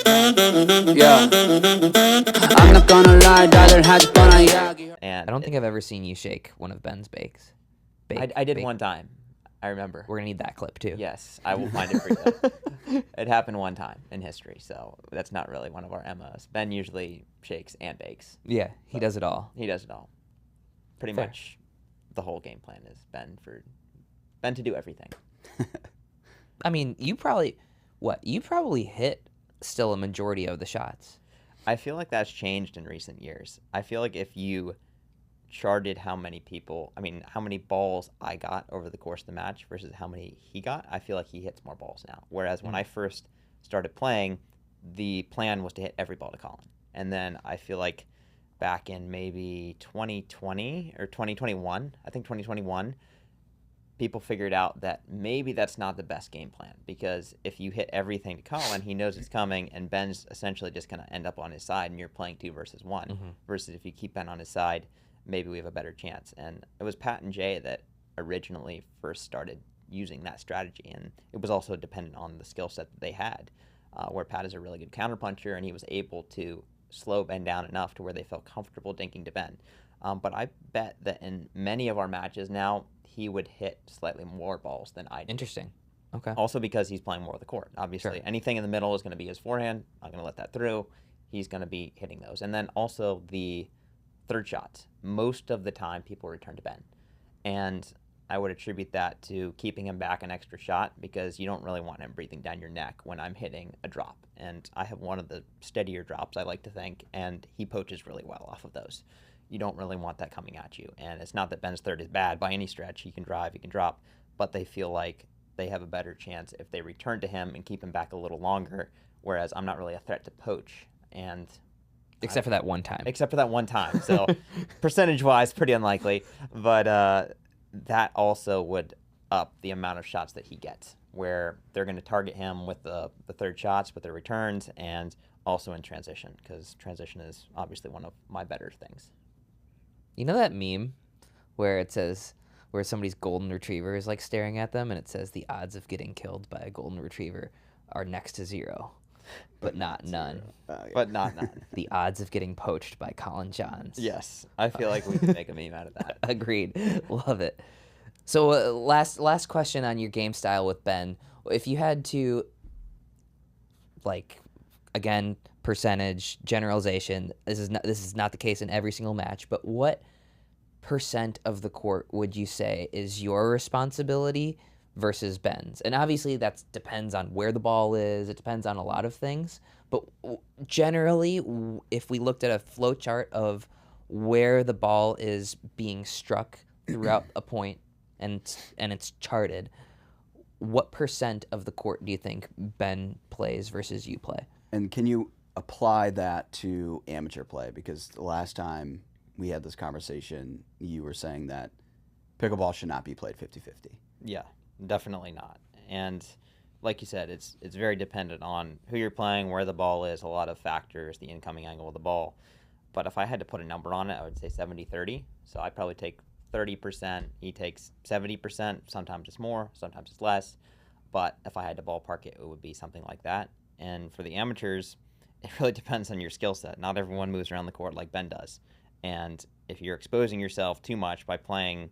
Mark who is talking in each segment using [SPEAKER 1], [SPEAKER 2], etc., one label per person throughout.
[SPEAKER 1] Yeah, I'm not gonna lie, 다들 하지 뻔한 이야기.
[SPEAKER 2] And
[SPEAKER 3] I don't think I've ever seen you shake one of Ben's bakes.
[SPEAKER 2] I did one time. I remember.
[SPEAKER 3] We're gonna need that clip too.
[SPEAKER 2] Yes, I will find it for you. It happened one time in history, so that's not really one of our MOs. Ben usually shakes and bakes.
[SPEAKER 3] Yeah, he does it all.
[SPEAKER 2] He does it all. Pretty
[SPEAKER 3] Fair.
[SPEAKER 2] much the whole game plan is Ben to do everything.
[SPEAKER 3] I mean, you probably hit still a majority of the shots.
[SPEAKER 2] I feel like that's changed in recent years. I feel like if you charted how many balls I got over the course of the match versus how many he got, I feel like he hits more balls now. Whereas when I first started playing, the plan was to hit every ball to Collin. And then I feel like back in maybe 2020 or 2021, I think 2021, people figured out that maybe that's not the best game plan, because if you hit everything to Collin, he knows it's coming, and Ben's essentially just going to end up on his side, and you're playing 2 versus 1. Versus if you keep Ben on his side, maybe we have a better chance. And it was Pat and Jay that originally first started using that strategy, and it was also dependent on the skill set that they had, where Pat is a really good counterpuncher, and he was able to slow Ben down enough to where they felt comfortable dinking to Ben. But I bet that in many of our matches now, he would hit slightly more balls than I do.
[SPEAKER 3] Interesting. Okay.
[SPEAKER 2] Also because he's playing more of the court. Obviously, anything in the middle is going to be his forehand. I'm going to let that through. He's going to be hitting those. And then also the third shots. Most of the time, people return to Ben. And I would attribute that to keeping him back an extra shot, because you don't really want him breathing down your neck when I'm hitting a drop. And I have one of the steadier drops, I like to think, and he poaches really well off of those. You don't really want that coming at you. And it's not that Ben's third is bad by any stretch. He can drive, he can drop, but they feel like they have a better chance if they return to him and keep him back a little longer, whereas I'm not really a threat to poach. And
[SPEAKER 3] Except for that one time.
[SPEAKER 2] Except for that one time. So percentage-wise, pretty unlikely. But that also would up the amount of shots that he gets, where they're going to target him with the third shots, with their returns, and also in transition, because transition is obviously one of my better things.
[SPEAKER 3] You know that meme where it says, where somebody's golden retriever is like staring at them, and it says the odds of getting killed by a golden retriever are next to 0, but not none.
[SPEAKER 2] But not none.
[SPEAKER 3] The odds of getting poached by Collin Johns.
[SPEAKER 2] Yes, I feel like we can make a meme out of that.
[SPEAKER 3] Agreed. Love it. So last question on your game style with Ben. If you had to, like, again, percentage, generalization, this is not the case in every single match, but what % of the court would you say is your responsibility versus Ben's? And obviously that depends on where the ball is. It depends on a lot of things. But generally, if we looked at a flow chart of where the ball is being struck throughout a point and it's charted, what % of the court do you think Ben plays versus you play?
[SPEAKER 4] And can you apply that to amateur play? Because the last time we had this conversation, you were saying that pickleball should not be played 50-50.
[SPEAKER 2] Yeah, definitely not. And like you said, it's very dependent on who you're playing, where the ball is, a lot of factors, the incoming angle of the ball. But if I had to put a number on it, I would say 70-30. So I'd probably take 30%. He takes 70%. Sometimes it's more, sometimes it's less. But if I had to ballpark it, it would be something like that. And for the amateurs, it really depends on your skill set. Not everyone moves around the court like Ben does. And if you're exposing yourself too much by playing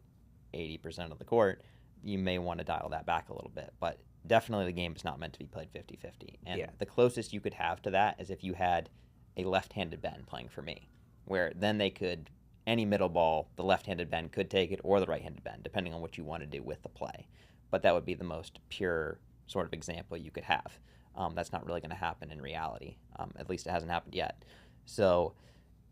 [SPEAKER 2] 80% of the court, you may want to dial that back a little bit. But definitely the game is not meant to be played 50-50. And the closest you could have to that is if you had a left-handed Ben playing for me, where then they could, any middle ball, the left-handed Ben could take it, or the right-handed Ben, depending on what you want to do with the play. But that would be the most pure sort of example you could have. That's not really going to happen in reality. At least it hasn't happened yet. So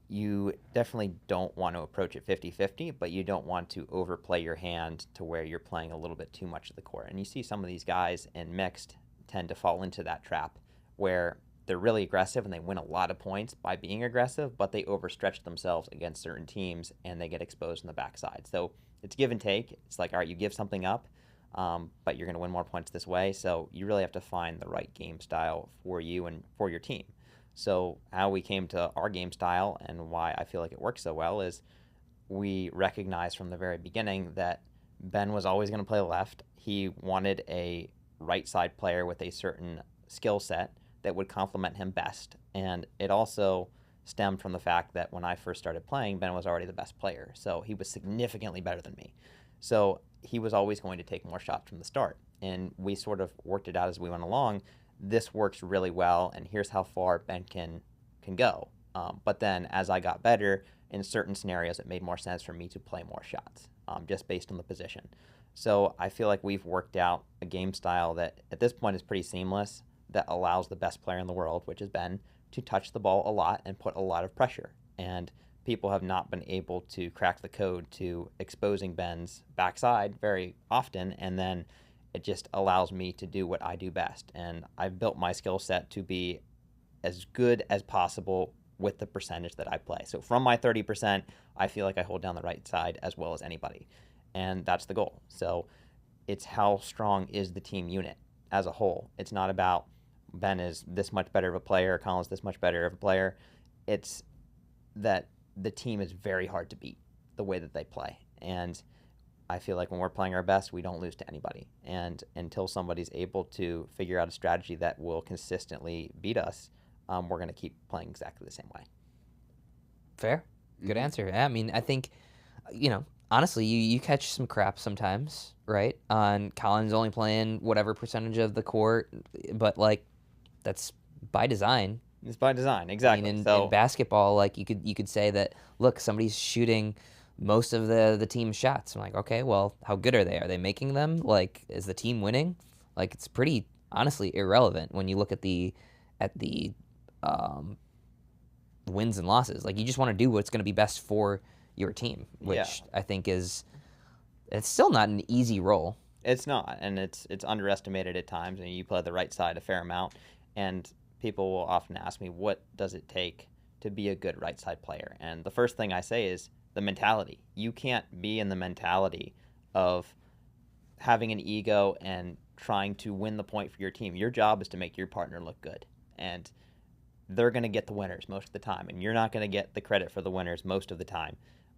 [SPEAKER 2] you definitely don't want to approach it 50-50, but you don't want to overplay your hand to where you're playing a little bit too much of the court. And you see some of these guys in mixed tend to fall into that trap where they're really aggressive and they win a lot of points by being aggressive, but they overstretch themselves against certain teams and they get exposed on the backside. So it's give and take. It's like, all right, you give something up, but you're going to win more points this way. So you really have to find the right game style for you and for your team. So how we came to our game style and why I feel like it works so well is we recognized from the very beginning that Ben was always going to play left. He wanted a right side player with a certain skill set that would complement him best. And it also stemmed from the fact that when I first started playing, Ben was already the best player. So he was significantly better than me. So he was always going to take more shots from the start. And we sort of worked it out as we went along. This works really well, and here's how far Ben can go. But then as I got better, in certain scenarios, it made more sense for me to play more shots, just based on the position. So I feel like we've worked out a game style that at this point is pretty seamless, that allows the best player in the world, which is Ben, to touch the ball a lot and put a lot of pressure. And people have not been able to crack the code to exposing Ben's backside very often, and then it just allows me to do what I do best. And I've built my skill set to be as good as possible with the percentage that I play. So from my 30%, I feel like I hold down the right side as well as anybody. And that's the goal. So it's how strong is the team unit as a whole. It's not about Ben is this much better of a player, Collin's this much better of a player. It's that the team is very hard to beat the way that they play. And I feel like when we're playing our best, we don't lose to anybody. And until somebody's able to figure out a strategy that will consistently beat us, we're going to keep playing exactly the same way.
[SPEAKER 3] Fair. Good answer. Yeah, I mean, I think, honestly, you catch some crap sometimes, right? On Collin's only playing whatever percentage of the court, but, that's by design.
[SPEAKER 2] It's by design, exactly.
[SPEAKER 3] I mean, in basketball, you could say that, look, somebody's shooting most of the team's shots. I'm like, okay, well, how good are they? Are they making them? Is the team winning? It's pretty, honestly, irrelevant when you look at the wins and losses. You just want to do what's going to be best for your team, which I think it's still not an easy role.
[SPEAKER 2] It's not, and it's underestimated at times, and you play the right side a fair amount, and people will often ask me, what does it take to be a good right side player? And the first thing I say is the mentality. You can't be in the mentality of having an ego and trying to win the point for your team. Your job is to make your partner look good, and they're going to get the winners most of the time, and you're not going to get the credit for the winners most of the time.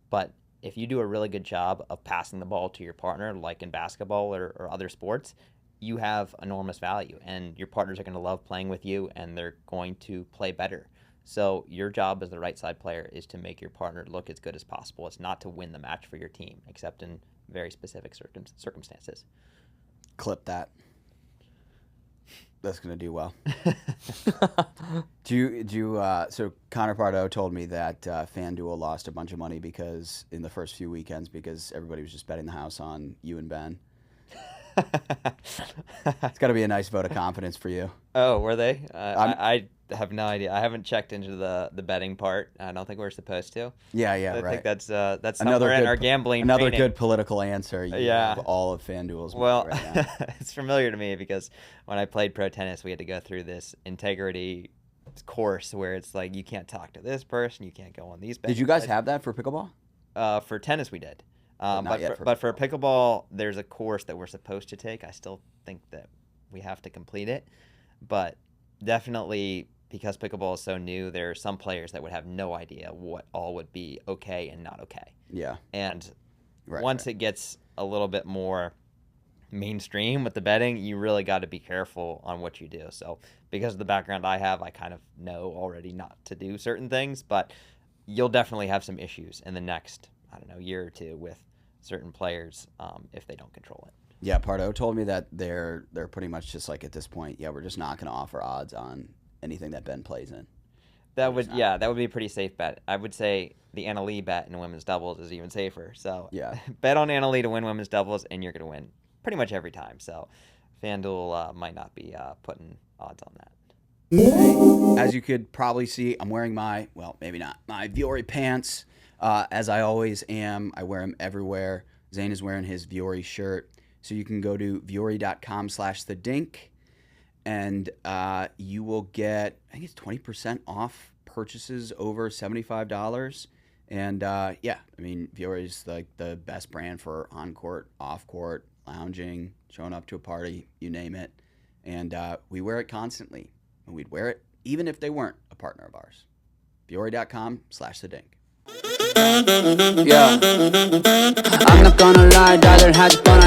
[SPEAKER 2] But if you do a really good job of passing the ball to your partner, like in basketball or other sports, you have enormous value, and your partners are going to love playing with you, and they're going to play better. So your job as the right side player is to make your partner look as good as possible. It's not to win the match for your team, except in very specific circumstances.
[SPEAKER 4] Clip that. That's going to do well. So Connor Pardo told me that FanDuel lost a bunch of money in the first few weekends because everybody was just betting the house on you and Ben. It's got to be a nice vote of confidence for you.
[SPEAKER 2] Oh, were they? I have no idea. I haven't checked into the betting part. I don't think we're supposed to.
[SPEAKER 4] Yeah,
[SPEAKER 2] I
[SPEAKER 4] right.
[SPEAKER 2] think that's somewhere in our gambling
[SPEAKER 4] Another
[SPEAKER 2] training.
[SPEAKER 4] good political answer. You have all of FanDuel's money right now.
[SPEAKER 2] It's familiar to me because when I played pro tennis, we had to go through this integrity course where it's like you can't talk to this person, you can't go on these bets.
[SPEAKER 4] Did you guys have that for pickleball?
[SPEAKER 2] For tennis, we did.
[SPEAKER 4] But
[SPEAKER 2] For pickleball, there's a course that we're supposed to take. I still think that we have to complete it. But definitely, because pickleball is so new, there are some players that would have no idea what all would be okay and not okay.
[SPEAKER 4] Yeah.
[SPEAKER 2] And once it gets a little bit more mainstream with the betting, you really got to be careful on what you do. So because of the background I have, I kind of know already not to do certain things. But you'll definitely have some issues in the next, year or two with certain players if they don't control it.
[SPEAKER 4] Yeah, Pardo told me that they're pretty much just at this point, we're just not going to offer odds on anything that Ben plays in.
[SPEAKER 2] That would be a pretty safe bet. I would say the Anna Lee bet in women's doubles is even safer. So bet on Anna Lee to win women's doubles, and you're going to win pretty much every time. So FanDuel might not be putting odds on that.
[SPEAKER 4] As you could probably see, I'm wearing my Viore pants. As I always am. I wear them everywhere. Zane is wearing his Viore shirt. So you can go to viore.com/thedink, and you will get, I think it's 20% off purchases over $75. And Viore is the best brand for on-court, off-court, lounging, showing up to a party, you name it. And we wear it constantly. And we'd wear it even if they weren't a partner of ours. Viore.com/thedink.
[SPEAKER 1] Yeah. I'm not gonna lie, rather had fun.